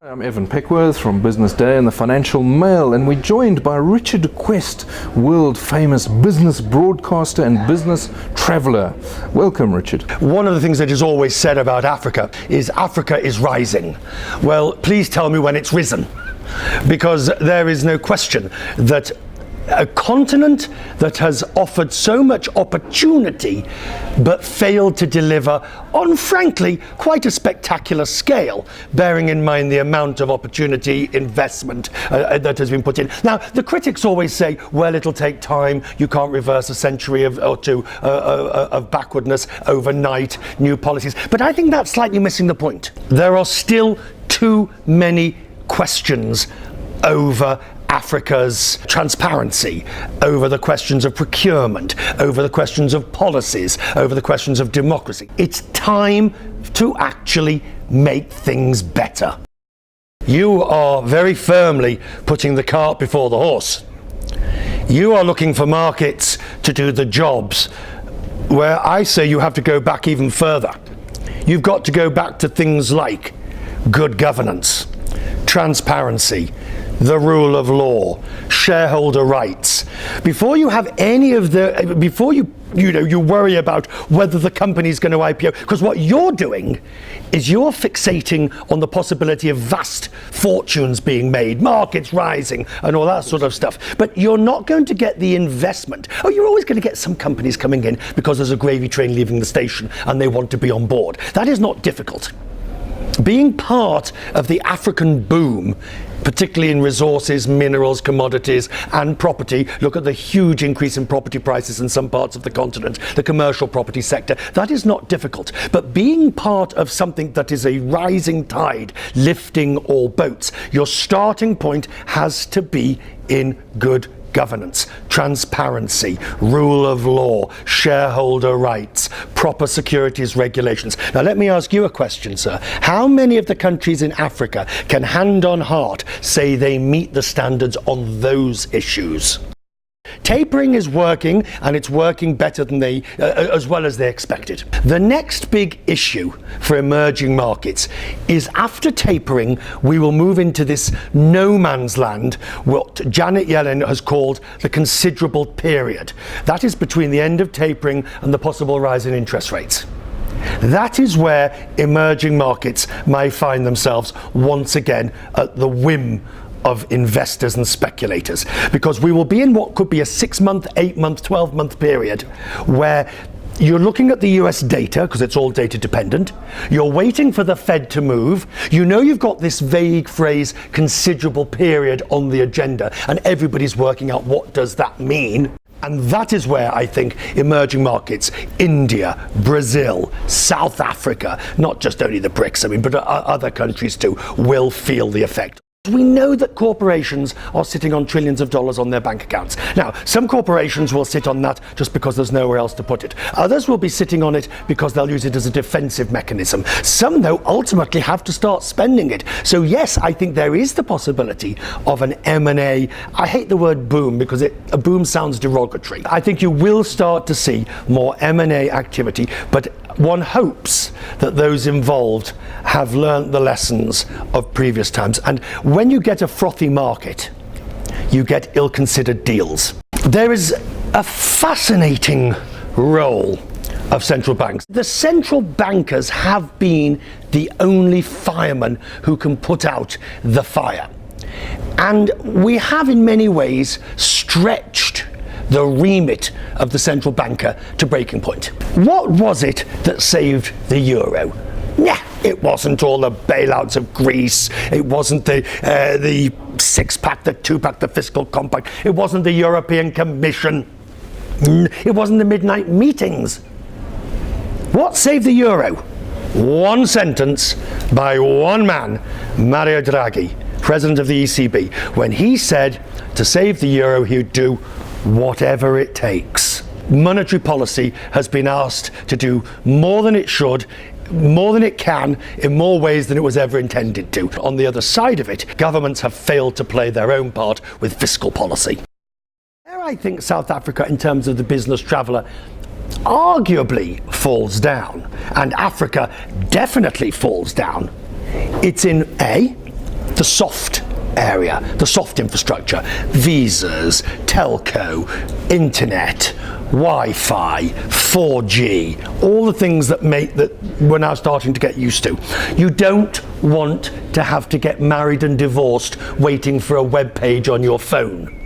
I'm Evan Peckworth from Business Day and the Financial Mail, and we're joined by Richard Quest, world-famous business broadcaster and business traveller. Welcome, Richard. One of the things that is always said about Africa is rising. Well, please tell me when it's risen, because there is no question that a continent that has offered so much opportunity but failed to deliver on, frankly, quite a spectacular scale, bearing in mind the amount of opportunity investment that has been put in. Now, the critics always say, well, it'll take time, you can't reverse a century or two of backwardness overnight, new policies. But I think that's slightly missing the point. There are still too many questions over Africa's transparency, over the questions of procurement, over the questions of policies, over the questions of democracy. It's time to actually make things better. You are very firmly putting the cart before the horse. You are looking for markets to do the jobs, where I say you have to go back even further. You've got to go back to things like good governance, transparency, the rule of law, shareholder rights. Before you have any of the, before you worry about whether the company's going to IPO, because what you're doing is you're fixating on the possibility of vast fortunes being made, markets rising and all that sort of stuff. But you're not going to get the investment. Oh, you're always going to get some companies coming in because there's a gravy train leaving the station and they want to be on board. That is not difficult. Being part of the African boom, particularly in resources, minerals, commodities and property, look at the huge increase in property prices in some parts of the continent, the commercial property sector, that is not difficult. But being part of something that is a rising tide, lifting all boats, your starting point has to be in good governance, transparency, rule of law, shareholder rights, proper securities regulations. Now let me ask you a question, sir. How many of the countries in Africa can hand on heart say they meet the standards on those issues? Tapering is working, and it's working better than as well as they expected. The next big issue for emerging markets is after tapering, we will move into this no man's land, what Janet Yellen has called the considerable period. That is between the end of tapering and the possible rise in interest rates. That is where emerging markets may find themselves once again at the whim of investors and speculators, because we will be in what could be a 6-month, 8-month, 12-month period where you're looking at the US data, because it's all data dependent, you're waiting for the Fed to move, you know you've got this vague phrase considerable period on the agenda, and everybody's working out what does that mean. And that is where I think emerging markets, India, Brazil, South Africa, not just only the BRICS, I mean, but other countries too, will feel the effect. We know that corporations are sitting on trillions of dollars on their bank accounts. Now, some corporations will sit on that just because there's nowhere else to put it. Others will be sitting on it because they'll use it as a defensive mechanism. Some, though, ultimately have to start spending it. So yes, I think there is the possibility of an M&A. I hate the word boom because a boom sounds derogatory. I think you will start to see more M&A activity, but one hopes that those involved have learnt the lessons of previous times. And when you get a frothy market, you get ill-considered deals. There is a fascinating role of central banks. The central bankers have been the only firemen who can put out the fire. And we have in many ways stretched the remit of the central banker to breaking point. What was it that saved the euro? Yeah, it wasn't all the bailouts of Greece. It wasn't the six-pack, the two-pack, the fiscal compact. It wasn't the European Commission. It wasn't the midnight meetings. What saved the euro? One sentence by one man, Mario Draghi, president of the ECB, when he said to save the euro he would do whatever it takes. Monetary policy has been asked to do more than it should, more than it can, in more ways than it was ever intended to. On the other side of it, governments have failed to play their own part with fiscal policy. There I think South Africa, in terms of the business traveller, arguably falls down, and Africa definitely falls down. It's in A, the soft area, the soft infrastructure, visas, telco, internet, Wi-Fi, 4G, all the things that we're now starting to get used to. You don't want to have to get married and divorced waiting for a web page on your phone.